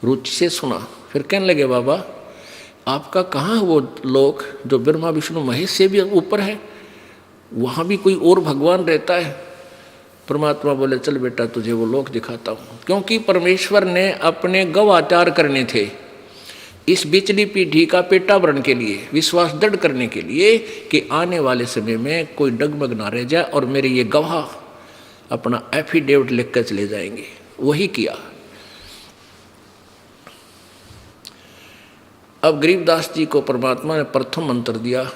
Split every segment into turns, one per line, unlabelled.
रुचि से सुना। फिर कहने लगे, बाबा आपका कहाँ वो लोक जो ब्रह्मा विष्णु महेश से भी ऊपर है, वहाँ भी कोई और भगवान रहता है? परमात्मा बोले, चल बेटा तुझे वो लोक दिखाता हूँ। क्योंकि परमेश्वर ने अपने गवाचार करने थे इस बिचली पीढ़ी का पेटावरण के लिए, विश्वास दृढ़ करने के लिए कि आने वाले समय में कोई डगमग ना रह जाए और मेरे ये गवाह अपना एफिडेविट लिखकर चले जाएंगे। वही किया। अब गरीबदास जी को परमात्मा ने प्रथम मंत्र दिया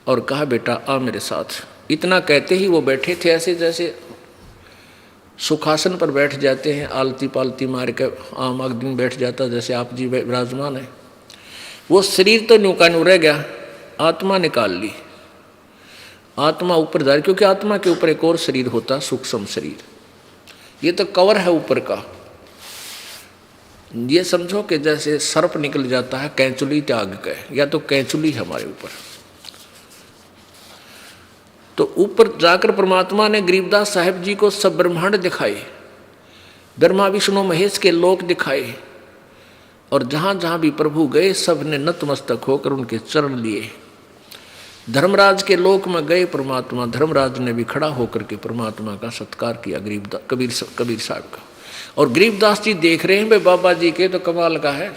और कहा, बेटा आ मेरे साथ। इतना कहते ही वो बैठे थे ऐसे जैसे सुखासन पर बैठ जाते हैं, आलती पालती मार के आम आग दिन बैठ जाता, जैसे आप जी विराजमान है। वो शरीर तो न्यू का न्यू रह गया, आत्मा निकाल ली। आत्मा ऊपर जा रही, क्योंकि आत्मा के ऊपर एक और शरीर होता, सूक्ष्म शरीर। ये तो कवर है ऊपर का। ये समझो कि जैसे सर्प निकल जाता है कैंचुली त्याग के, या तो कैंचुली हमारे ऊपर। तो ऊपर जाकर परमात्मा ने गरीबदास साहिब जी को सब ब्रह्मांड दिखाए, ब्रह्मा विष्णु महेश के लोक दिखाए, और जहाँ जहाँ भी प्रभु गए सब ने नतमस्तक होकर उनके चरण लिए। धर्मराज के लोक में गए परमात्मा, धर्मराज ने भी खड़ा होकर के परमात्मा का सत्कार किया कबीर साहब का। और गरीबदास जी देख रहे हैं, भाई बाबा जी के तो कमाल का है,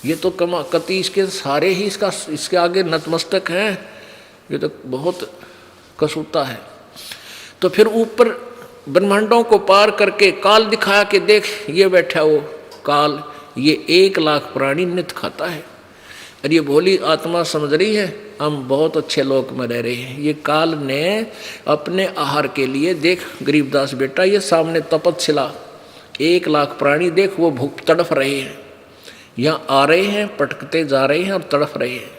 ये तो कति इसके सारे ही इसके आगे नतमस्तक हैं, ये तो बहुत कसूता है। तो फिर ऊपर ब्रह्मांडों को पार करके काल दिखाया कि देख ये बैठा वो काल, ये 1 लाख प्राणी नित खाता है। और ये भोली आत्मा समझ रही है हम बहुत अच्छे लोक में रह रहे हैं। ये काल ने अपने आहार के लिए, देख गरीबदास बेटा ये सामने तपस्या 1 लाख प्राणी देख वो भूख तड़फ रहे हैं, यहाँ आ रहे हैं, पटकते जा रहे हैं और तड़फ रहे हैं।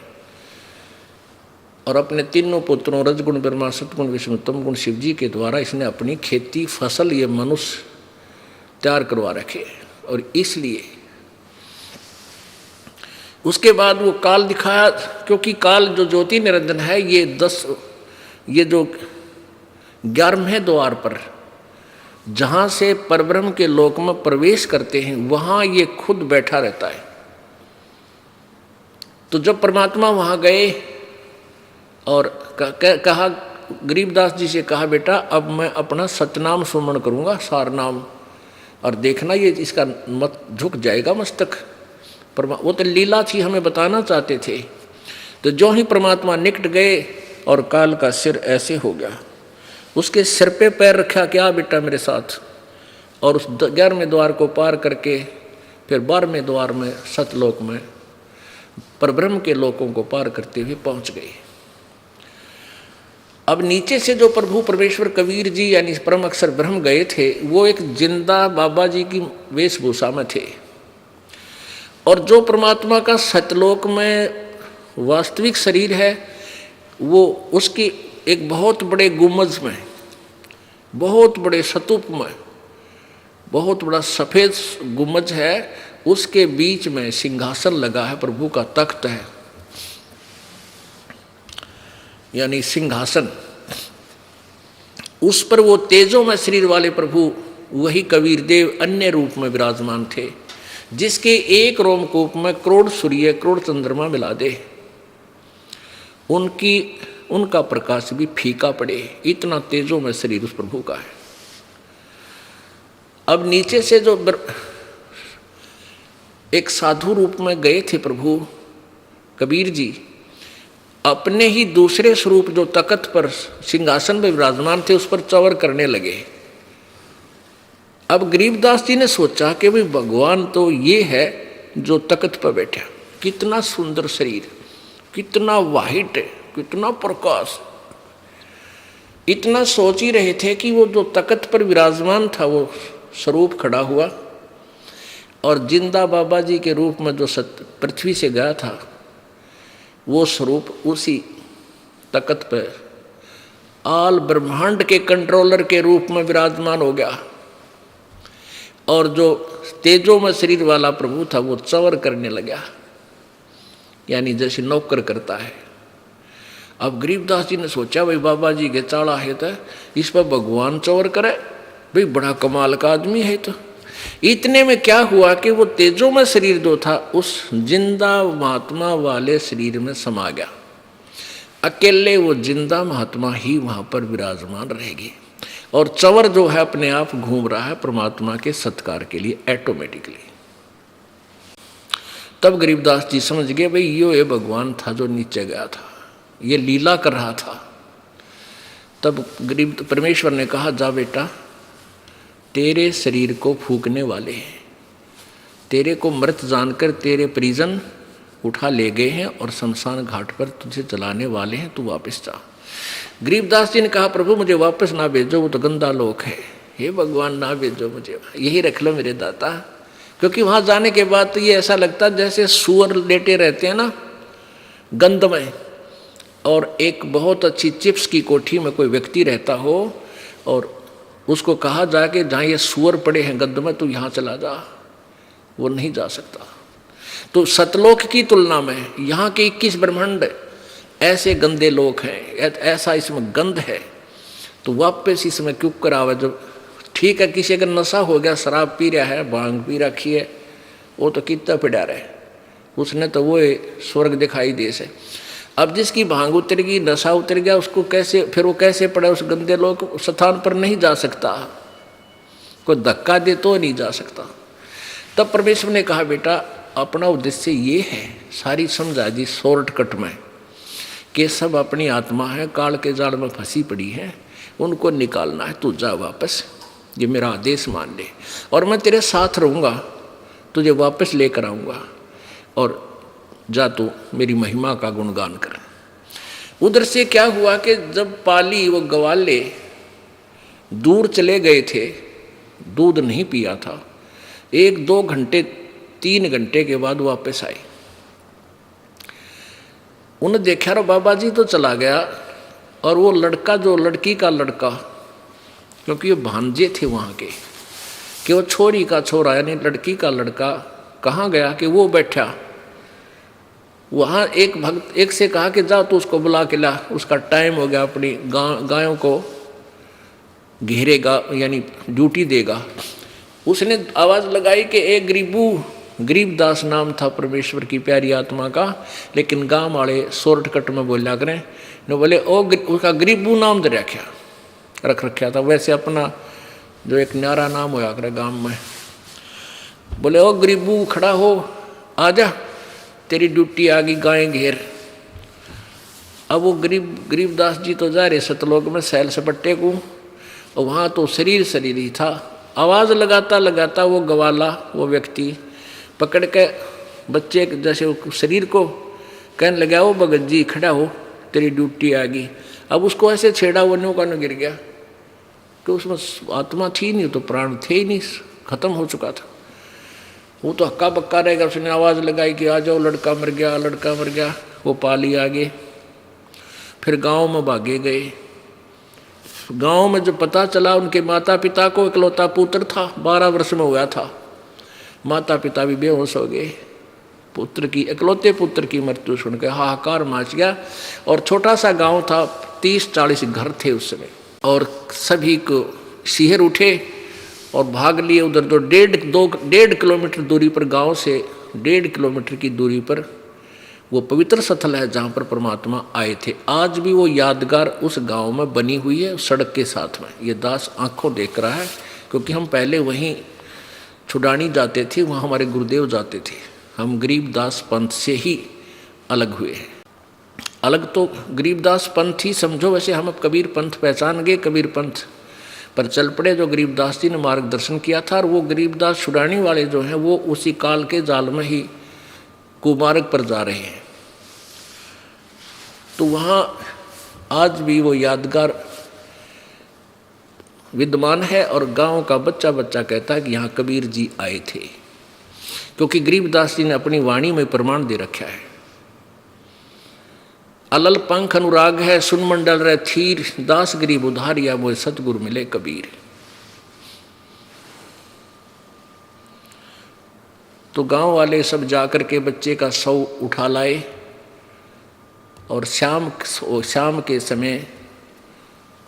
और अपने तीनों पुत्रों रजगुण ब्रह्मा सतगुण विष्णु तमगुण शिव जी के द्वारा इसने अपनी खेती फसल ये मनुष्य तैयार करवा रखे। और इसलिए उसके बाद वो काल दिखाया, क्योंकि काल जो ज्योति निरंजन है ये जो 11वें द्वार पर जहाँ से परब्रह्म के लोक में प्रवेश करते हैं वहाँ ये खुद बैठा रहता है। तो जब परमात्मा वहाँ गए और कहा गरीबदास जी से कहा, बेटा अब मैं अपना सतनाम सुमरण करूँगा, सार नाम, और देखना ये इसका मत झुक जाएगा मस्तक। वो तो लीला थी, हमें बताना चाहते थे। तो जो ही परमात्मा निकट गए और काल का सिर ऐसे हो गया, उसके सिर पे पैर रखा, क्या बेटा मेरे साथ, और उस 11वें द्वार को पार करके फिर 12वें द्वार में सतलोक में परब्रह्म के लोकों को पार करते हुए पहुंच गए। अब नीचे से जो प्रभु परमेश्वर कबीर जी यानी परम अक्षर ब्रह्म गए थे, वो एक जिंदा बाबा जी की वेशभूषा में थे। और जो परमात्मा का सतलोक में वास्तविक शरीर है, वो उसकी एक बहुत बड़े गुम्बज में, बहुत बड़े स्तूप में, बहुत बड़ा सफ़ेद गुम्बज है, उसके बीच में सिंहासन लगा है, प्रभु का तख्त है यानी सिंहासन। उस पर वो तेजों में शरीर वाले प्रभु, वही कबीर देव अन्य रूप में विराजमान थे, जिसके एक रोमकूप में करोड़ सूर्य करोड़ चंद्रमा मिला दे उनका प्रकाश भी फीका पड़े, इतना तेजों में शरीर उस प्रभु का है। अब नीचे से जो एक साधु रूप में गए थे प्रभु कबीर जी, अपने ही दूसरे स्वरूप जो तख्त पर सिंहासन में विराजमान थे उस पर चवर करने लगे। अब गरीबदास जी ने सोचा कि भाई भगवान तो ये है जो तख्त पर बैठा, कितना सुंदर शरीर, कितना वाहिट है, कितना प्रकाश। इतना सोच ही रहे थे कि वो जो तख्त पर विराजमान था वो स्वरूप खड़ा हुआ, और जिंदा बाबा जी के रूप में जो पृथ्वी से गया था वो स्वरूप उसी तख्त पर आल ब्रह्मांड के कंट्रोलर के रूप में विराजमान हो गया। और जो तेजों में शरीर वाला प्रभु था वो चवर करने लगा, यानी जैसे नौकर करता है। अब गरीबदास जी ने सोचा भाई बाबा जी के चाड़ा है तो इस पर भगवान चवर करे, भाई बड़ा कमाल का आदमी है। तो इतने में क्या हुआ कि वो तेजोमय शरीर जो था उस जिंदा महात्मा वाले शरीर में समा गया। अकेले वो जिंदा महात्मा ही वहां पर विराजमान रहेगी और चंवर जो है अपने आप घूम रहा है परमात्मा के सत्कार के लिए ऑटोमेटिकली। तब गरीबदास जी समझ गए भाई ये भगवान था जो नीचे गया था, ये लीला कर रहा था। तब गरीब परमेश्वर ने कहा जा बेटा, तेरे शरीर को फूकने वाले हैं, तेरे को मृत जानकर तेरे परिजन उठा ले गए हैं और शमशान घाट पर तुझे जलाने वाले हैं, तू वापस जा। गरीबदास जी ने कहा प्रभु मुझे वापस ना भेजो, वो तो गंदा लोक है, हे भगवान ना भेजो मुझे, यही रख लो मेरे दाता। क्योंकि वहां जाने के बाद तो ये ऐसा लगता जैसे सुअर लेटे रहते हैं ना गंध में, और एक बहुत अच्छी चिप्स की कोठी में कोई व्यक्ति रहता हो और उसको कहा जाए कि जहाँ ये सुअर पड़े हैं गंध में, तू यहाँ चला जा, वो नहीं जा सकता। तो सतलोक की तुलना में यहाँ के 21 ब्रह्मांड ऐसे गंदे लोग हैं, ऐसा इसमें गंध है, तो वापस इसमें क्यों करावे। जब ठीक है किसी अगर नशा हो गया, शराब पी रहा है, भांग पी रखी है, वो तो कितना पिड़ा रहे, उसने तो वो स्वर्ग दिखाई दे से। अब जिसकी भांग उतर गई, नशा उतर गया, उसको कैसे फिर वो कैसे पड़ा उस गंदे लोग स्थान पर नहीं जा सकता, कोई धक्का दे तो नहीं जा सकता। तब परमेश्वर ने कहा बेटा अपना उद्देश्य ये है, सारी समझा दी शॉर्टकट में, कि सब अपनी आत्मा है, काल के जाल में फंसी पड़ी है, उनको निकालना है, तू जा वापस, ये मेरा आदेश मान ले और मैं तेरे साथ रहूँगा, तुझे वापस लेकर आऊँगा और जा तू मेरी महिमा का गुणगान कर। उधर से क्या हुआ कि जब पाली वो ग्वाले दूर चले गए थे, दूध नहीं पिया था, 1-2 घंटे 3 घंटे के बाद वापस आए। उन्हें देखा रो बाबा जी तो चला गया, और वो लड़का जो लड़की का लड़का, क्योंकि वो भांजे थे वहाँ के, कि वो छोरी का छोरा यानी लड़की का लड़का कहाँ गया, कि वो बैठा वहाँ। एक भक्त एक से कहा कि जा तू उसको बुला के ला, उसका टाइम हो गया, अपनी गायों को घेरेगा यानी ड्यूटी देगा। उसने आवाज़ लगाई कि एक गरीबदास नाम था परमेश्वर की प्यारी आत्मा का, लेकिन गांव वाले शॉर्टकट में बोला करें न, बोले ओ उसका गरीबू नाम दे रख रखा था, वैसे अपना जो एक न्यारा नाम होया करे गांव में, बोले ओ गरीबू खड़ा हो, आजा तेरी ड्यूटी आ गई, गायें घेर। अब वो गरीबदास जी तो जा रहे सतलोक में सैल सपट्टे को, और वहाँ तो शरीर ही था। आवाज़ लगाता वो गवाला वो व्यक्ति पकड़ के बच्चे जैसे शरीर को कहने लगा, वो भगत जी खड़ा हो, तेरी ड्यूटी आ गई। अब उसको ऐसे छेड़ा, वो न्यू का न्यू गिर गया, कि उसमें आत्मा थी नहीं, तो प्राण थे ही नहीं, खत्म हो चुका था। वो तो हक्का बक्का रहेगा। उसने आवाज़ लगाई कि आ जाओ, लड़का मर गया, लड़का मर गया। वो पाली आ गए, फिर गांव में भागे गए। गांव में जो पता चला उनके माता पिता को इकलौता पुत्र था, 12 वर्ष में हुआ था, माता पिता भी बेहोश हो गए। पुत्र की इकलौते पुत्र की मृत्यु सुनकर हाहाकार मच गया। और छोटा सा गांव था, 30-40 घर थे उस समय, और सभी को शिहर उठे और भाग लिए उधर। तो 1.5 किलोमीटर दूरी पर, गांव से 1.5 किलोमीटर की दूरी पर वो पवित्र स्थल है जहाँ पर परमात्मा आए थे। आज भी वो यादगार उस गांव में बनी हुई है, सड़क के साथ में। ये दास आंखों देख रहा है, क्योंकि हम पहले वहीं छुड़ानी जाते थे, वहाँ हमारे गुरुदेव जाते थे। हम गरीबदास पंथ से ही अलग हुए हैं। अलग तो गरीबदास पंथ ही समझो, वैसे हम अब कबीर पंथ पहचान गए, कबीर पंथ पर चल पड़े जो गरीबदास जी ने मार्गदर्शन किया था। और वो गरीबदास छुड़ाने वाले जो हैं वो उसी काल के जाल में ही कुमार्ग पर जा रहे हैं। तो वहाँ आज भी वो यादगार विद्यमान है, और गांव का बच्चा बच्चा कहता है कि यहाँ कबीर जी आए थे, क्योंकि गरीबदास जी ने अपनी वाणी में प्रमाण दे रखा है। अलल पंख अनुराग है, सुन मंडल रहे थीर, दास गरीब उधारिया मोए सतगुरु मिले कबीर। तो गांव वाले सब जाकर के बच्चे का शव उठा लाए, और शाम के समय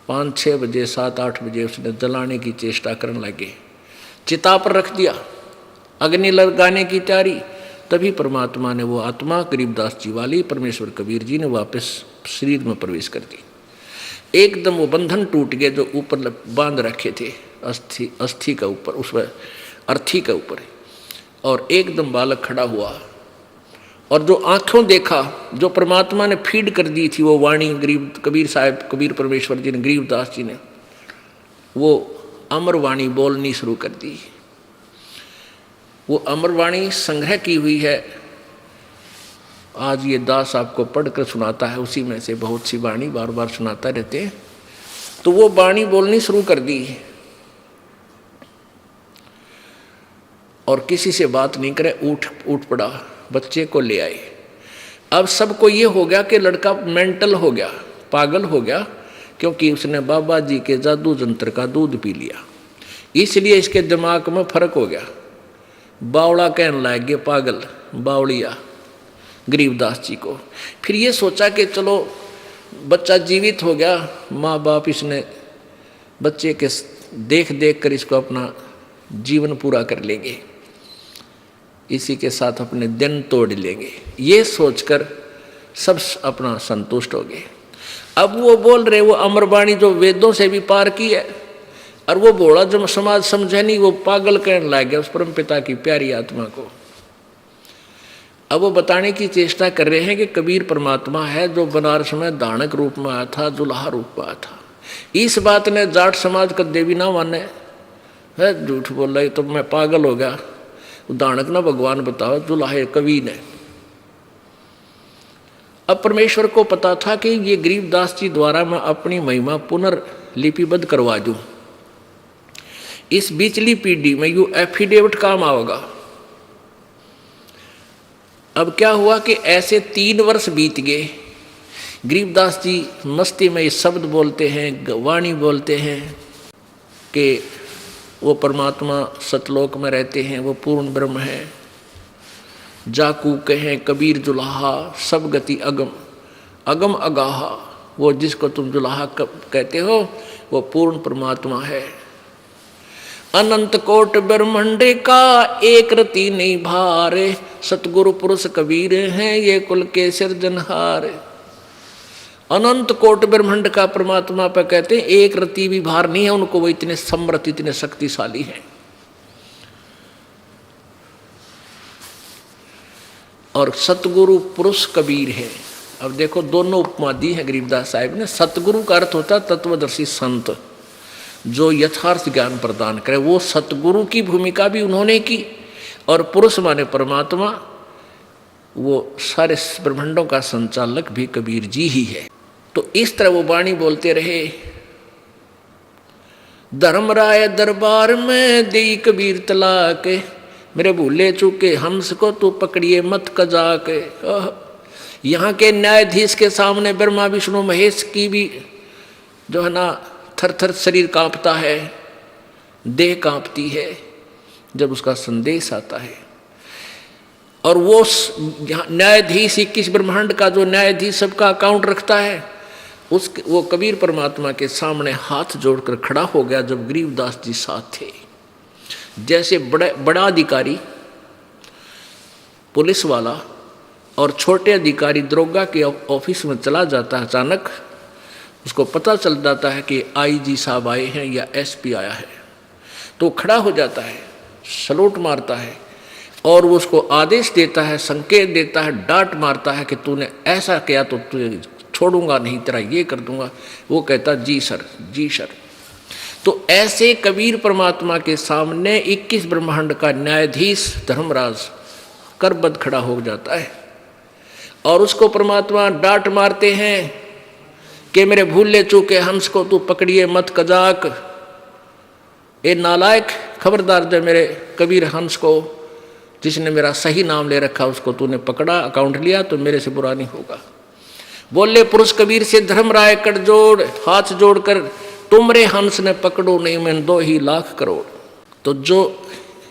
5-6 बजे 7-8 बजे उसने जलाने की चेष्टा करने लगे। चिता पर रख दिया, अग्नि लगाने की तैयारी। तभी परमात्मा ने वो आत्मा गरीबदास जी वाली परमेश्वर कबीर जी ने वापस शरीर में प्रवेश कर दी। एकदम वो बंधन टूट गए जो ऊपर बांध रखे थे अस्थि का ऊपर, उस अर्थी के ऊपर, और एकदम बालक खड़ा हुआ। और जो आंखों देखा, जो परमात्मा ने फीड कर दी थी वो वाणी गरीब कबीर साहब, कबीर परमेश्वर जी ने, गरीबदास जी ने, वो अमर वाणी बोलनी शुरू कर दी। वो अमर वाणी संग्रह की हुई है। आज ये दास आपको पढ़कर सुनाता है, उसी में से बहुत सी वाणी बार बार सुनाता रहते हैं। तो वो वाणी बोलनी शुरू कर दी और किसी से बात नहीं करे, उठ पड़ा, बच्चे को ले आए। अब सबको ये हो गया कि लड़का मेंटल हो गया, पागल हो गया, क्योंकि उसने बाबा जी के जादू जंत्र का दूध पी लिया, इसलिए इसके दिमाग में फर्क हो गया। बावड़ा कहने लग गया, पागल, बावड़िया गरीबदास जी को। फिर ये सोचा कि चलो बच्चा जीवित हो गया, माँ बाप इसने बच्चे के देख देख कर इसको अपना जीवन पूरा कर लेंगे, इसी के साथ अपने दिन तोड़ लेंगे, ये सोचकर सब अपना संतुष्ट हो गए। अब वो बोल रहे, वो अमरवाणी जो वेदों से भी पार की है, और वो बोला जो समाज समझे नहीं, वो पागल कहने लग गया उस परम पिता की प्यारी आत्मा को। अब वो बताने की चेष्टा कर रहे हैं कि कबीर परमात्मा है जो बनारस में दानक रूप में आया था, जुल्हा रूप में आया था। इस बात ने जाट समाज कदे भी ना माने, है झूठ बोल रहे, तो मैं पागल हो गया। दानक ना भगवान बताओ, जुल्हा कवि ने। अब परमेश्वर को पता था कि ये गरीबदास जी द्वारा मैं अपनी महिमा पुनर्लिपिबद्ध करवा दूं, इस बीचली पीढ़ी में यू एफिडेविट काम आएगा। अब क्या हुआ कि ऐसे 3 वर्ष बीत गए। गरीबदास जी मस्ती में ये शब्द बोलते हैं, वाणी बोलते हैं कि वो परमात्मा सतलोक में रहते हैं, वो पूर्ण ब्रह्म है। जाकू कहें कबीर जुलाहा, सब गति अगम, अगम अगाहा, वो जिसको तुम जुलाहा कहते हो वो पूर्ण परमात्मा है। अनंत कोट ब्रह्मांड का एक रति नहीं भारे, सतगुरु पुरुष कबीर हैं ये कुल के सिरजनहार। अनंत कोट ब्रह्मांड का परमात्मा पर कहते हैं एक रति भी भार नहीं है उनको, वो इतने समर्थ, इतने शक्तिशाली हैं। और सतगुरु पुरुष कबीर है। अब देखो दोनों उपमा दी है गरीबदास साहिब ने। सतगुरु का अर्थ होता है तत्वदर्शी संत, जो यथार्थ ज्ञान प्रदान करे, वो सतगुरु की भूमिका भी उन्होंने की। और पुरुष माने परमात्मा, वो सारे ब्रह्मांडों का संचालक भी कबीर जी ही है। तो इस तरह वो वाणी बोलते रहे। धर्मराय दरबार में देई कबीर तलाक, मेरे भूले चूके हंस को तू पकड़िए मत कजाक। यहाँ के न्यायाधीश के सामने ब्रह्मा विष्णु महेश की भी जो है ना थर थर शरीर कांपता है, देह कांपती है जब उसका संदेश आता है। और वो न्यायाधीश 21 ब्रह्मांड का जो न्यायाधीश सबका अकाउंट रखता है, वो कबीर परमात्मा के सामने हाथ जोड़कर खड़ा हो गया जब गरीबदास जी साथ थे। जैसे बड़ा अधिकारी पुलिस वाला और छोटे अधिकारी दरोगा के ऑफिस में चला जाता है, अचानक उसको पता चल जाता है कि आईजी साहब आए हैं या एसपी आया है, तो खड़ा हो जाता है, सलूट मारता है और वो उसको आदेश देता है, संकेत देता है, डांट मारता है कि तूने ऐसा किया तो तुझे छोड़ूंगा नहीं, तेरा ये कर दूंगा। वो कहता जी सर, जी सर। तो ऐसे कबीर परमात्मा के सामने 21 ब्रह्मांड का न्यायाधीश धर्मराज करबद्ध खड़ा हो जाता है और उसको परमात्मा डांट मारते हैं कि मेरे भूले चूके हंस को तू पकड़िए मत कजाक। ए नालायक, खबरदार दे मेरे कबीर हंस को, जिसने मेरा सही नाम ले रखा उसको तूने पकड़ा, अकाउंट लिया तो मेरे से बुरा नहीं होगा। बोले पुरुष कबीर से धर्मराय कट जोड़, हाथ जोड़कर तुमरे हंस ने पकड़ो नहीं मैं 2 ही लाख करोड़। तो जो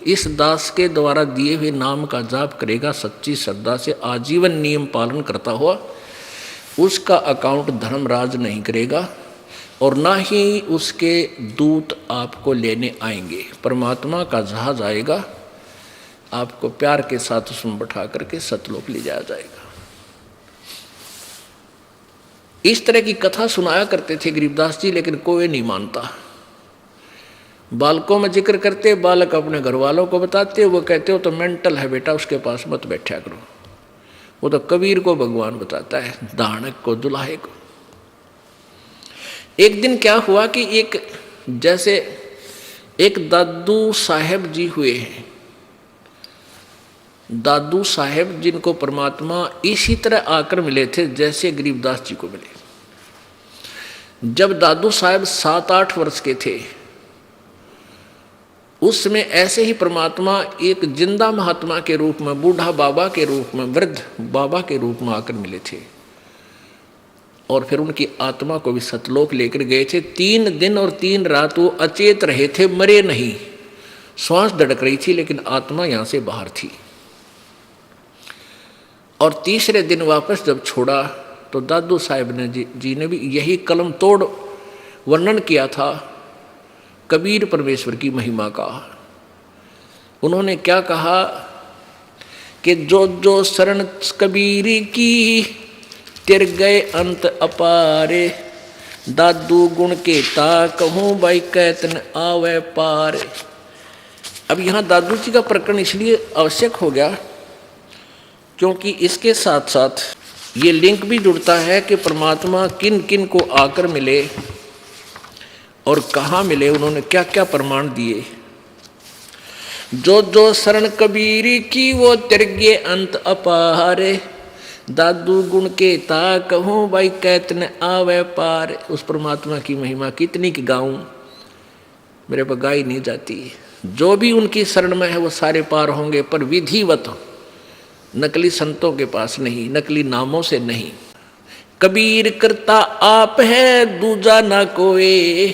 इस दास के द्वारा दिए हुए नाम का जाप करेगा सच्ची श्रद्धा से, आजीवन नियम पालन करता हुआ, उसका अकाउंट धर्मराज नहीं करेगा। और ना ही उसके दूत आपको लेने आएंगे। परमात्मा का जहाज आएगा, आपको प्यार के साथ उसमें बैठा करके सतलोक ले जाया जाएगा। इस तरह की कथा सुनाया करते थे गरीबदास जी, लेकिन कोई नहीं मानता। बालकों में जिक्र करते, बालक अपने घर वालों को बताते, वो कहते हो तो मेंटल है बेटा, उसके पास मत बैठा करो। वो तो कबीर को भगवान बताता है, दानक को, दुल्हे को। एक दिन क्या हुआ कि एक दादू साहेब जी हुए हैं। दादू साहेब जिनको परमात्मा इसी तरह आकर मिले थे जैसे गरीबदास जी को मिले। जब दादू साहेब 7-8 वर्ष के थे, उस समय ऐसे ही परमात्मा एक जिंदा महात्मा के रूप में, बूढ़ा बाबा के रूप में, वृद्ध बाबा के रूप में आकर मिले थे। और फिर उनकी आत्मा को भी सतलोक लेकर गए थे। 3 दिन और 3 रात वो अचेत रहे थे, मरे नहीं। श्वास धड़क रही थी लेकिन आत्मा यहां से बाहर थी। और तीसरे दिन वापस जब छोड़ा तो दादू साहेब जी ने भी यही कलम तोड़ वर्णन किया था कबीर परमेश्वर की महिमा का। उन्होंने क्या कहा कि जो जो शरण कबीर की तिर गए अंत अपारे, दादू गुण के ता कहूँ भाई कैतन आवे पार। अब यहाँ दादू जी का प्रकरण इसलिए आवश्यक हो गया क्योंकि इसके साथ साथ ये लिंक भी जुड़ता है कि परमात्मा किन किन को आकर मिले और कहाँ मिले, उन्होंने क्या क्या प्रमाण दिए। जो जो शरण कबीर की वो तिरगे अंत अपारे, दादू गुण के ता कहूँ भाई कैतन आवे पार। उस परमात्मा की महिमा कितनी की गाऊं, मेरे पर गाई नहीं जाती। जो भी उनकी शरण में है वो सारे पार होंगे, पर विधिवत, नकली संतों के पास नहीं, नकली नामों से नहीं। कबीर करता आप है दूजा ना कोई,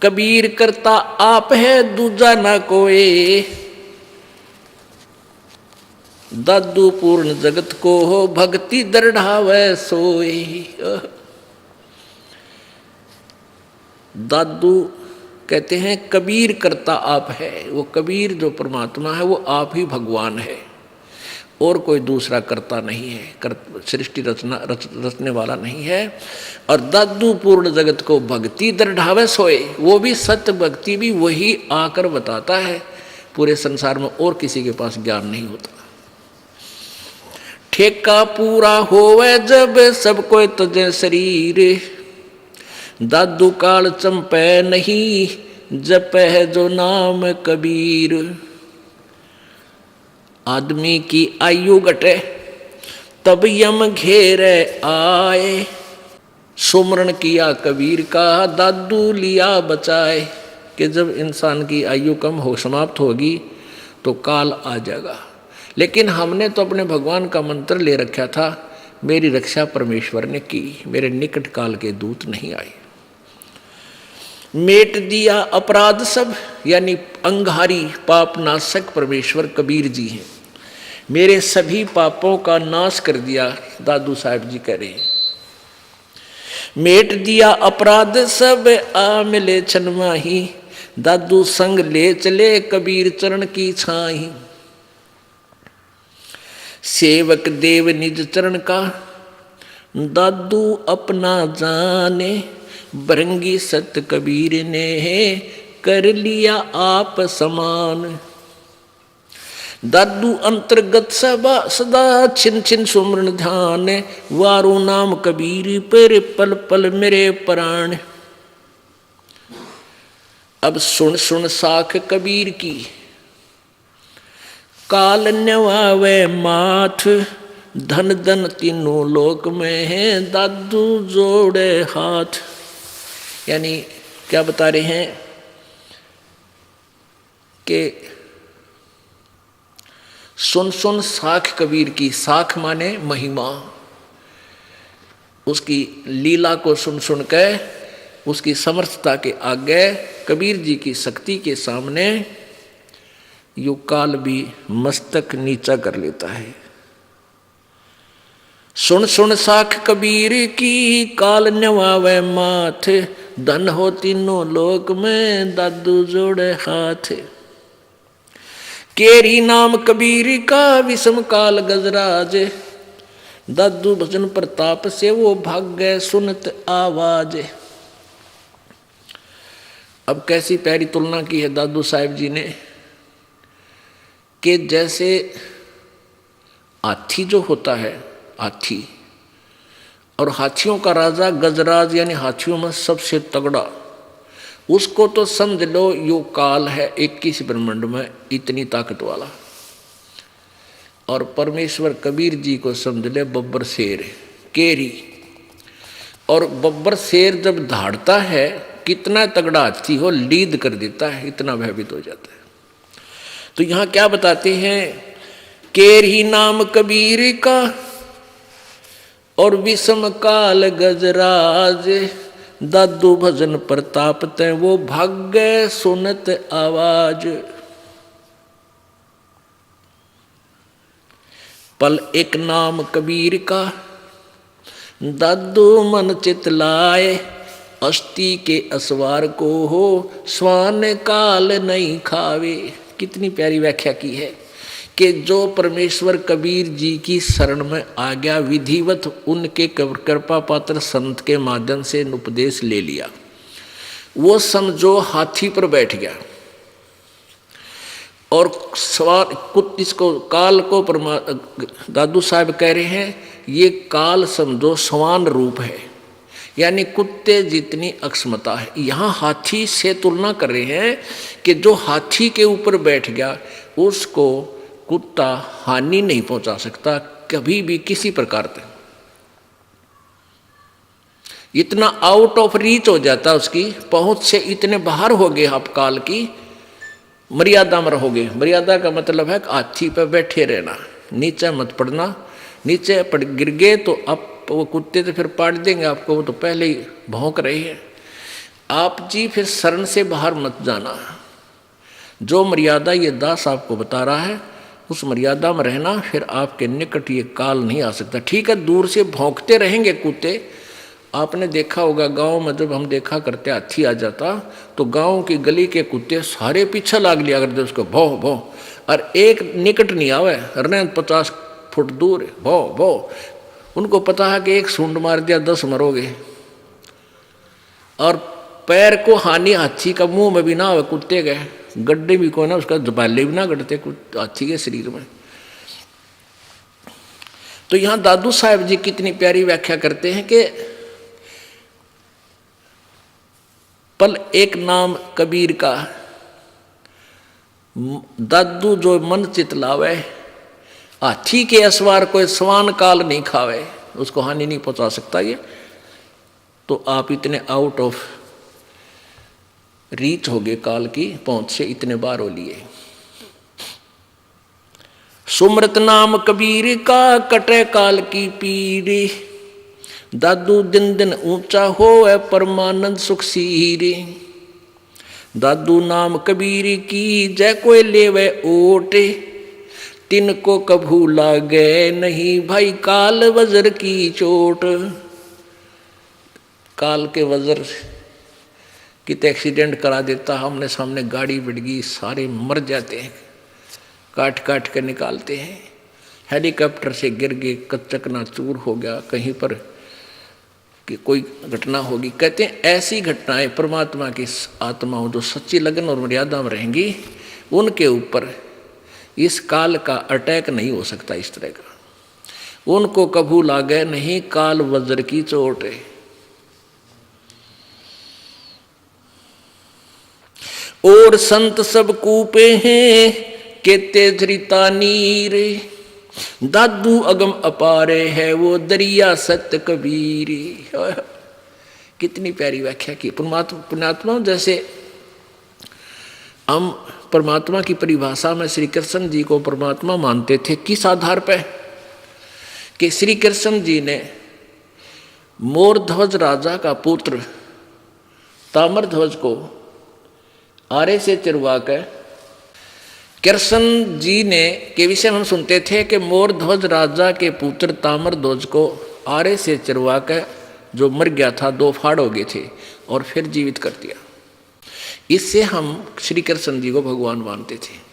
कबीर करता आप है दूजा ना कोई, दादू पूर्ण जगत को हो भक्ति दृढ़ावे सोई। दादू कहते हैं कबीर करता आप है। वो कबीर जो परमात्मा है वो आप ही भगवान है और कोई दूसरा करता नहीं है, सृष्टि रचने वाला नहीं है। और दादू पूर्ण जगत को भक्ति दृढ़ावे सोए, वो भी सत्य भक्ति भी वही आकर बताता है। पूरे संसार में और किसी के पास ज्ञान नहीं होता। ठेका पूरा होवे जब सब कोई तुझे शरीर, दादू काल चंपे नहीं जपे है जो नाम कबीर। आदमी की आयु घटे तब यम घेरे आए, सुमरण किया कबीर का दादू लिया बचाए। कि जब इंसान की आयु कम हो, समाप्त होगी तो काल आ जाएगा। लेकिन हमने तो अपने भगवान का मंत्र ले रखा था, मेरी रक्षा परमेश्वर ने की, मेरे निकट काल के दूत नहीं आए। मेट दिया अपराध सब, यानी अंगारी पाप नाशक परमेश्वर कबीर जी हैं। मेरे सभी पापों का नाश कर दिया, दादू साहब जी कह रहे हैं। मेट दिया अपराध सब आ मिले छनमाही, दादू संग ले चले कबीर चरण की छाही। सेवक देव निज चरण का दादू अपना जाने, भृंगी सत कबीर ने कर लिया आप समान। दादू अंतर्गत सदा छिन छिन सुमरण ध्यान, वारू नाम कबीर पर पल पल मेरे प्राण। अब सुन सुन साख कबीर की, काल न्यवावे माथ, धन धन तीनों लोक में है दादू जोड़े हाथ। यानी क्या बता रहे हैं कि सुन सुन साख कबीर की, साख माने महिमा, उसकी लीला को सुन सुन के, उसकी समर्थता के आगे, कबीर जी की शक्ति के सामने यो काल भी मस्तक नीचा कर लेता है। सुन सुन साख कबीर की, काल नवावे माथ, धन हो तीनों लोक में, दादू जोड़े हाथ। केरी नाम कबीर का, विषम काल गजराज, दादू भजन प्रताप से वो भाग गए सुनत आवाज। अब कैसी प्यारी तुलना की है दादू साहिब जी ने, कि जैसे हाथी जो होता है, हाथी, और हाथियों का राजा गजराज यानी हाथियों में सबसे तगड़ा, उसको तो समझ लो यो काल है 21 ब्रह्मांड में इतनी ताकत वाला। और परमेश्वर कबीर जी को समझ ले बब्बर शेर, केरी। और बब्बर शेर जब धाड़ता है, कितना तगड़ा हाथी हो, लीद कर देता है, इतना भयभीत हो जाता है। तो यहाँ क्या बताते हैं, केरी नाम कबीर का, और विषम काल गजराज, दादू भजन प्रताप ते वो भाग गए सुनत आवाज। पल एक नाम कबीर का, दादू मन चित लाए, अस्थि के असवार को हो, स्वान काल नहीं खावे। कितनी प्यारी व्याख्या की है कि जो परमेश्वर कबीर जी की शरण में आ गया, विधिवत उनके कृपा पात्र संत के माध्यम से उपदेश ले लिया, वो समझो हाथी पर बैठ गया। और सवार इसको काल को दादू साहब कह रहे हैं, ये काल समझो समान रूप है, यानी कुत्ते जितनी अक्षमता है। यहाँ हाथी से तुलना कर रहे हैं कि जो हाथी के ऊपर बैठ गया, उसको कुत्ता हानि नहीं पहुंचा सकता कभी भी किसी प्रकार से। इतना आउट ऑफ रीच हो जाता, उसकी पहुंच से इतने बाहर हो गए आप, काल की मर्यादा में रहोगे। मर्यादा का मतलब है हाथी पर बैठे रहना, नीचे मत पड़ना। नीचे पड़ गिर गए तो आप वो कुत्ते तो फिर पाट देंगे आपको, वो तो पहले ही भौंक रही है। आप जी फिर शरण से बाहर मत जाना। जो मर्यादा ये दास आपको बता रहा है, उस मर्यादा में रहना, फिर आपके निकट ये काल नहीं आ सकता। ठीक है, दूर से भौंकते रहेंगे कुत्ते। आपने देखा होगा गांव में जब हम देखा करते हाथी आ जाता, तो गांव की गली के कुत्ते सारे पीछे लाग लिया करते उसको, भौ भौ, और एक निकट नहीं आवे, रहने 50 फुट दूर, भौ भौ। उनको पता है कि एक सूंड मार दिया 10 मरोगे। और पैर को हानि हाथी का मुंह में भी ना हो, कुत्ते गए गड्ढे भी को ना, उसका जबाले भी ना गढ़ते हाथी के शरीर में। तो यहाँ दादू साहब जी कितनी प्यारी व्याख्या करते हैं कि पल एक नाम कबीर का, दादू जो मन चित लावे, हाथी के असवार कोई स्वान काल नहीं खावे, उसको हानि नहीं पहुंचा सकता ये। तो आप इतने आउट ऑफ रीच हो गए, काल की पहुंच से इतने बार हो लिए। सुमृत नाम कबीर का, कटे काल की पीड़ी, दादू दिन दिन ऊंचा हो परमानंद सुख सीरी। दादू नाम कबीर की, जय कोई लेवे ओटे, तिनको कभू लागे नहीं भाई काल वज्र की चोट। काल के वज्र कितने एक्सीडेंट करा देता, हमने सामने गाड़ी बढ़ गई, सारे मर जाते हैं, काट काट कर निकालते हैं। हेलीकॉप्टर से गिर गए, कचकना चूर हो गया, कहीं पर कि कोई घटना होगी। कहते हैं ऐसी घटनाएं परमात्मा की आत्माओं जो सच्ची लगन और मर्यादा में रहेंगी, उनके ऊपर इस काल का अटैक नहीं हो सकता इस तरह का। उनको कभू लागे नहीं काल वज्र की चोट है। और संत सब कूपे हैं के तेज रीता नीर, दादू अगम अपारे है वो दरिया सत्य कबीरी। कितनी प्यारी व्याख्या की। पुण्यात्मा जैसे हम परमात्मा की परिभाषा में श्री कृष्ण जी को परमात्मा मानते थे, किस आधार पर कि श्री कृष्ण जी ने मोरध्वज राजा का पुत्र ताम्रध्वज को आरे से चिरवा कर कृष्ण जी ने के विषय में हम सुनते थे कि मोर ध्वज राजा के पुत्र ताम्र ध्वज को आरे से चरवा कर जो मर गया था 2 फाड़ हो गए थे और फिर जीवित कर दिया। इससे हम श्री कृष्ण जी को भगवान मानते थे।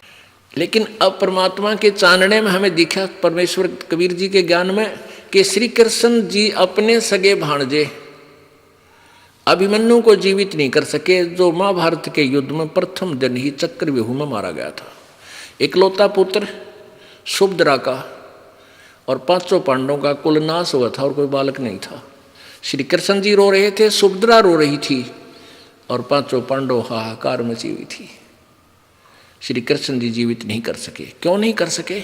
लेकिन अब परमात्मा के चानने में हमें दिखा, परमेश्वर कबीर जी के ज्ञान में, कि श्री कृष्ण जी अपने सगे भाणजे अभिमन्यु को जीवित नहीं कर सके, जो महाभारत के युद्ध में प्रथम दिन ही चक्रव्यूह में मारा गया था। इकलौता पुत्र सुभद्रा का और 500 पांडवों का कुल नाश हुआ था और कोई बालक नहीं था। श्री कृष्ण जी रो रहे थे, सुभद्रा रो रही थी और 500 पांडव हाहाकार मची हुई थी। श्री कृष्ण जी जीवित नहीं कर सके। क्यों नहीं कर सके?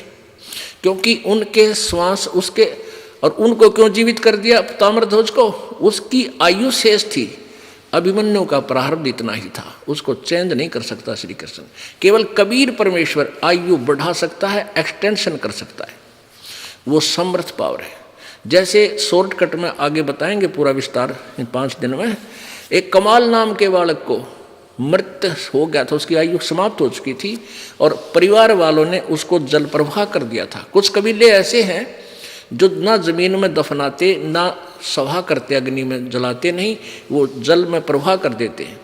क्योंकि उनके श्वास उसके, और उनको क्यों जीवित कर दिया ताम्रध्वज को? उसकी आयु शेष थी, अभिमन्यु का प्रारब्ध इतना ही था, उसको चेंज नहीं कर सकता श्री कृष्ण। केवल कबीर परमेश्वर आयु बढ़ा सकता है, एक्सटेंशन कर सकता है, वो समर्थ पावर है। जैसे शॉर्टकट में आगे बताएंगे पूरा विस्तार इन 5 दिन में। एक कमाल नाम के बालक को मृत्यु हो गया था, उसकी आयु समाप्त हो चुकी थी और परिवार वालों ने उसको जल प्रवाह कर दिया था। कुछ कबीले ऐसे हैं जो ना जमीन में दफनाते, ना सभा करते, अग्नि में जलाते नहीं, वो जल में प्रवाह कर देते हैं।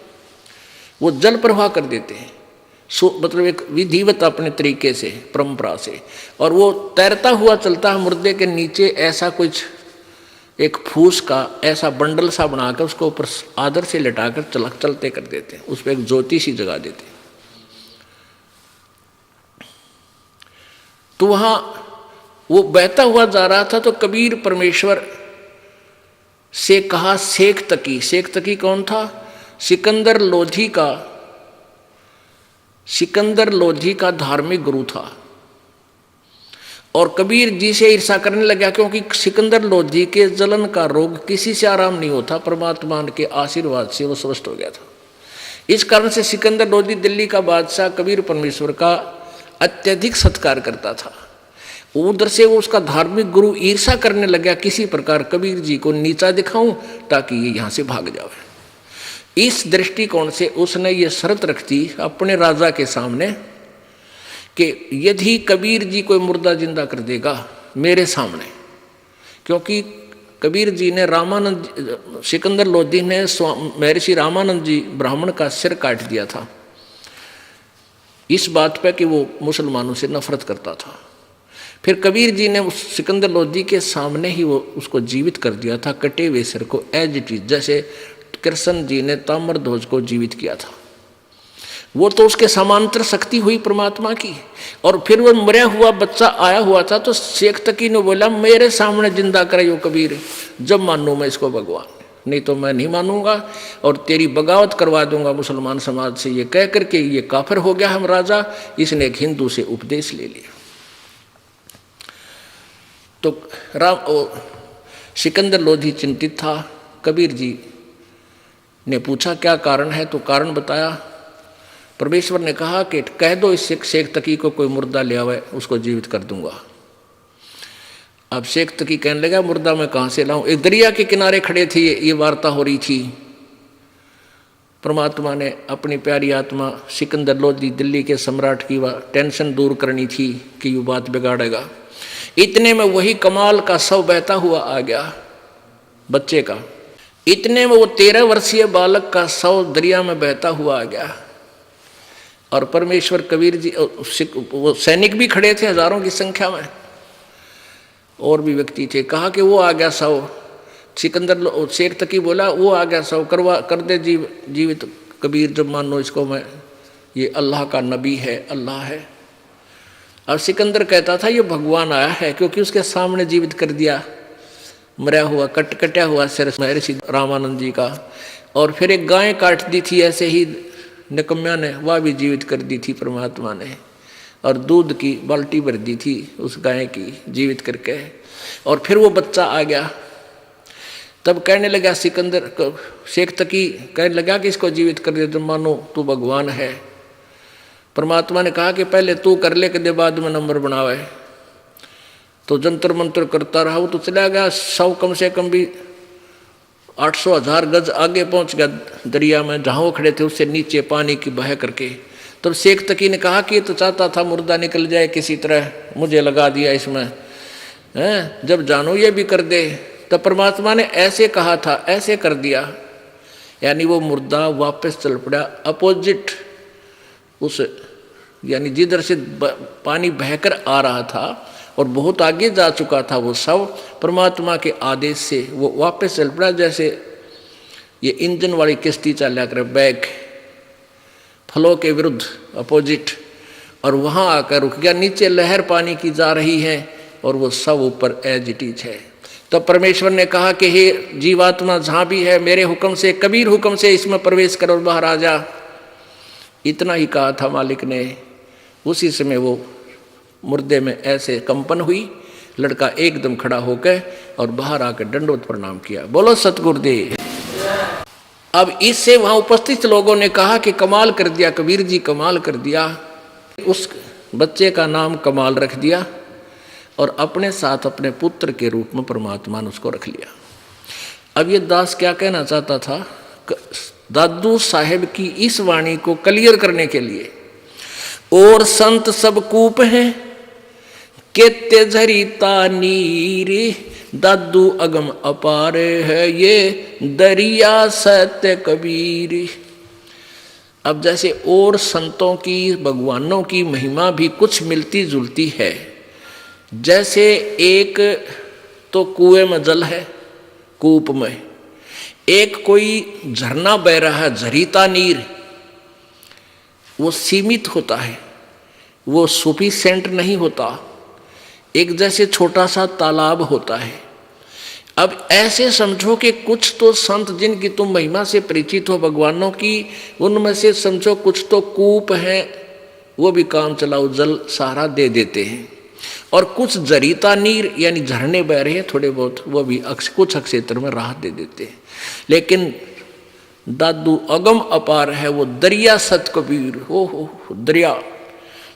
वो जल प्रवाह कर देते हैं, मतलब एक विधिवत अपने तरीके से, परंपरा से, और वो तैरता हुआ चलता है मुर्दे के नीचे। ऐसा कुछ एक फूस का ऐसा बंडल सा बनाकर उसको ऊपर आदर से लटाकर चलते कर देते हैं, उस पर एक ज्योति सी जगा देते हैं। तो वहां वो बहता हुआ जा रहा था, तो कबीर परमेश्वर से कहा शेख तकी। शेख तकी कौन था? सिकंदर लोधी का धार्मिक गुरु था। और कबीर जी से ईर्षा करने लगा, क्योंकि सिकंदर लोधी के जलन का रोग किसी से आराम नहीं होता, परमात्मा के आशीर्वाद से वो स्वस्थ हो गया था। इस कारण से सिकंदर लोधी दिल्ली का बादशाह कबीर परमेश्वर का अत्यधिक सत्कार करता था। उधर से वो उसका धार्मिक गुरु ईर्षा करने लगा, किसी प्रकार कबीर जी को नीचा दिखाऊं ताकि ये यहाँ से भाग जाए। इस दृष्टिकोण से उसने ये शर्त रख दी अपने राजा के सामने कि यदि कबीर जी कोई मुर्दा जिंदा कर देगा मेरे सामने, क्योंकि कबीर जी ने सिकंदर लोधी ने महर्षि रामानंद जी ब्राह्मण का सिर काट दिया था, इस बात पर कि वो मुसलमानों से नफरत करता था। फिर कबीर जी ने उस सिकंदर लोधी के सामने ही वो उसको जीवित कर दिया था, कटे हुए सिर को, एज इट इज, जैसे कृष्ण जी ने ताम्रध्वज को जीवित किया था। वो तो उसके समांतर शक्ति हुई परमात्मा की। और फिर वो मरा हुआ बच्चा आया हुआ था, तो शेख तकी ने बोला मेरे सामने जिंदा करे कबीर, जब मानूं मैं इसको भगवान, नहीं तो मैं नहीं मानूंगा और तेरी बगावत करवा दूंगा मुसलमान समाज से। ये कह करके ये काफिर हो गया हम राजा। इसने एक हिंदू से उपदेश ले लिया। तो सिकंदर लोधी चिंतित था। कबीर जी ने पूछा क्या कारण है, तो कारण बताया। परमेश्वर ने कहा कि कह दो इस शेख तकी को कोई मुर्दा ले आवे, उसको जीवित कर दूंगा। अब शेख तकी कहने लगा मुर्दा मैं कहाँ से लाऊं? एक दरिया के किनारे खड़े थे, ये वार्ता हो रही थी। परमात्मा ने अपनी प्यारी आत्मा सिकंदर लोधी दिल्ली के सम्राट की टेंशन दूर करनी थी कि ये बात बिगाड़ेगा। इतने में वही कमाल का शव बहता हुआ आ गया बच्चे का। इतने में वो 13 वर्षीय बालक का शव दरिया में बहता हुआ आ गया। और परमेश्वर कबीर जी, वो सैनिक भी खड़े थे हजारों की संख्या में, और भी व्यक्ति थे। कहा कि वो आ गया शव। सिकंदर शेख तकी बोला वो आ गया शव, कर दे जीवित कबीर, जब मानो इसको मैं, ये अल्लाह का नबी है, अल्लाह है। अब सिकंदर कहता था ये भगवान आया है, क्योंकि उसके सामने जीवित कर दिया मरा हुआ कटा हुआ सिर महर्षि रामानंद जी का। और फिर एक गाय काट दी थी ऐसे ही निकम्या ने, वह भी जीवित कर दी थी परमात्मा ने। और दूध की बाल्टी भर दी थी उस गाय की जीवित करके। और फिर वो बच्चा आ गया। तब कहने लगा सिकंदर शेख तकी कहने लगा कि इसको जीवित कर दे, तो मानो तू भगवान है। परमात्मा ने कहा कि पहले तू कर ले, के बाद में नंबर बनावे। तो जंतर मंत्र करता रहा। वो तो चला गया। 100 कम से कम भी 800-1000 गज आगे पहुंच गया दरिया में, जहाँ वो खड़े थे उससे नीचे पानी की बह करके। तब शेख तकी ने कहा कि ये तो चाहता था मुर्दा निकल जाए किसी तरह, मुझे लगा दिया इसमें हैं, जब जानो ये भी कर दे। तब परमात्मा ने ऐसे कहा था, ऐसे कर दिया, यानी वो मुर्दा वापस चल पड़ा अपोजिट उस, यानी जिधर से पानी बहकर आ रहा था और बहुत आगे जा चुका था वो सब, परमात्मा के आदेश से वो वापस चल पड़ा। जैसे ये इंजन वाली किश्ती चला कर बैक फ्लो के विरुद्ध अपोजिट, और वहाँ आकर रुक गया। नीचे लहर पानी की जा रही है और वो सब ऊपर एज इट इज है। तो परमेश्वर ने कहा कि हे जीवात्मा जहाँ भी है, मेरे हुक्म से, कबीर हुक्म से इसमें प्रवेश कर और बाहर आ जा। इतना ही कहा था मालिक ने। उसी समय वो मुर्दे में ऐसे कंपन हुई, लड़का एकदम खड़ा होकर और बाहर आकर दंडवत प्रणाम किया। बोलो सतगुरुदेव। अब इससे वहाँ उपस्थित लोगों ने कहा कि कमाल कर दिया कबीर जी, कमाल कर दिया। उस बच्चे का नाम कमाल रख दिया और अपने साथ अपने पुत्र के रूप में परमात्मा ने उसको रख लिया। अब ये दास क्या कहना चाहता था, दादू साहेब की इस वाणी को क्लियर करने के लिए, और संत सब कूप हैं केते झरीता नीर, दादू अगम अपार है ये दरिया सत्य कबीर। अब जैसे और संतों की, भगवानों की महिमा भी कुछ मिलती जुलती है। जैसे एक तो कुएं में जल है, कूप में, एक कोई झरना बह रहा है, झरीता नीर, वो सीमित होता है, वो सफिशिएंट नहीं होता। एक जैसे छोटा सा तालाब होता है। अब ऐसे समझो कि कुछ तो संत जिनकी तुम महिमा से परिचित हो भगवानों की, उनमें से समझो कुछ तो कूप हैं, वो भी काम चलाओ जल सहारा दे देते हैं, और कुछ जरीता नीर यानी झरने बह रहे हैं थोड़े बहुत, वो भी कुछ क्षेत्र में राहत दे देते हैं। लेकिन दादू अगम अपार है, वो दरिया सत कबीर हो दरिया,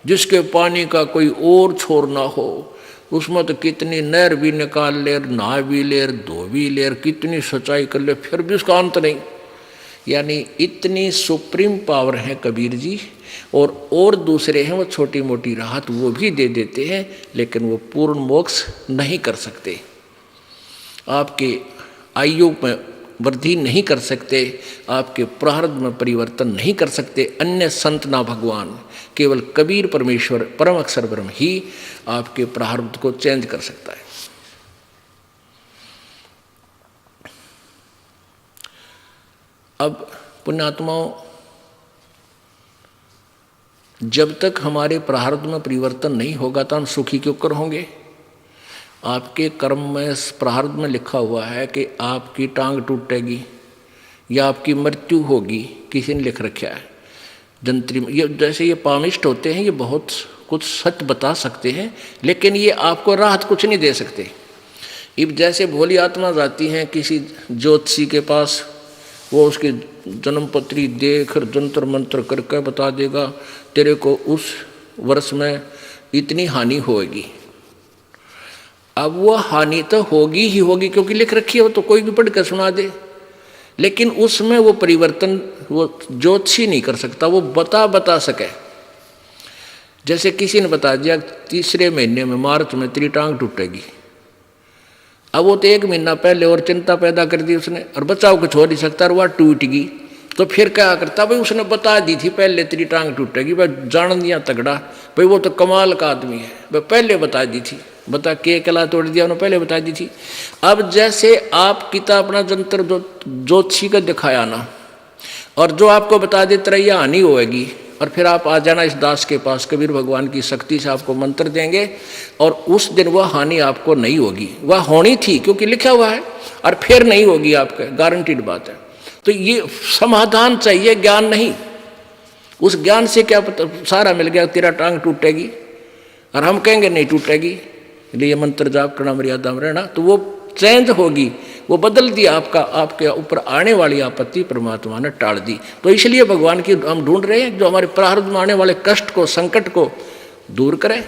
जिसके पानी का कोई और छोर ना हो। उसमें तो कितनी नहर भी निकाल ले, नहा भी ले, धो भी ले, कितनी सच्चाई कर ले, फिर भी उसका अंत नहीं। यानी इतनी सुप्रीम पावर है कबीर जी। और दूसरे हैं वो छोटी मोटी राहत वो भी दे देते हैं, लेकिन वो पूर्ण मोक्ष नहीं कर सकते, आपके आयु में वृद्धि नहीं कर सकते, आपके प्रारब्ध में परिवर्तन नहीं कर सकते। अन्य संत ना भगवान, केवल कबीर परमेश्वर परम अक्षर ब्रह्म ही आपके प्रारब्ध को चेंज कर सकता है। अब पुण्यात्माओं, जब तक हमारे प्रारब्ध में परिवर्तन नहीं होगा तो हम सुखी क्यों कर होंगे। आपके कर्म में, प्रारब्ध में लिखा हुआ है कि आपकी टांग टूटेगी या आपकी मृत्यु होगी, किसी ने लिख रखा है जंत्री में। ये जैसे ये पामिष्ट होते हैं, ये बहुत कुछ सच बता सकते हैं, लेकिन ये आपको राहत कुछ नहीं दे सकते। अब जैसे भोली आत्मा जाती हैं किसी ज्योतिषी के पास, वो उसकी जन्मपत्री देख जंतर मंत्र करके बता देगा तेरे को उस वर्ष में इतनी हानि होगी। अब वो हानि तो होगी ही होगी क्योंकि लिख रखी है, वो तो कोई भी पढ़ कर सुना दे, लेकिन उसमें वो परिवर्तन वो ज्योतिषी नहीं कर सकता, वो बता सके। जैसे किसी ने बता दिया तीसरे महीने में मार्च में तेरी टांग टूटेगी। अब वो तो 1 महीना पहले और चिंता पैदा कर दी उसने, और बचाव कुछ हो नहीं सकता, और वह टूट गई। तो फिर क्या करता भाई, उसने बता दी थी पहले तेरी टांग टूटेगी, भाई जान दिया तगड़ा, भाई वो तो कमाल का आदमी है, भाई पहले बता दी थी, बता के कला तोड़ दिया उन्होंने, पहले बता दी थी। अब जैसे आप किता अपना जंतर ज्योतिषी का दिखाया ना, और जो आपको बता दे तेरा यह हानि होएगी, और फिर आप आ जाना इस दास के पास, कबीर भगवान की शक्ति से आपको मंत्र देंगे, और उस दिन वह हानि आपको नहीं होगी, वह होनी थी क्योंकि लिखा हुआ है, और फिर नहीं होगी आपका, गारंटीड बात है। तो ये समाधान चाहिए, ज्ञान नहीं। उस ज्ञान से क्या पता सारा मिल गया तेरा टांग टूटेगी, और हम कहेंगे नहीं टूटेगी, ये मंत्र जाप करना, मर्यादा में रहना, तो वो चेंज होगी, वो बदल दिया आपका, आपके ऊपर आने वाली आपत्ति परमात्मा ने टाल दी। तो इसलिए भगवान की हम ढूंढ रहे हैं जो हमारे प्रारब्ध में आने वाले कष्ट को, संकट को दूर करे।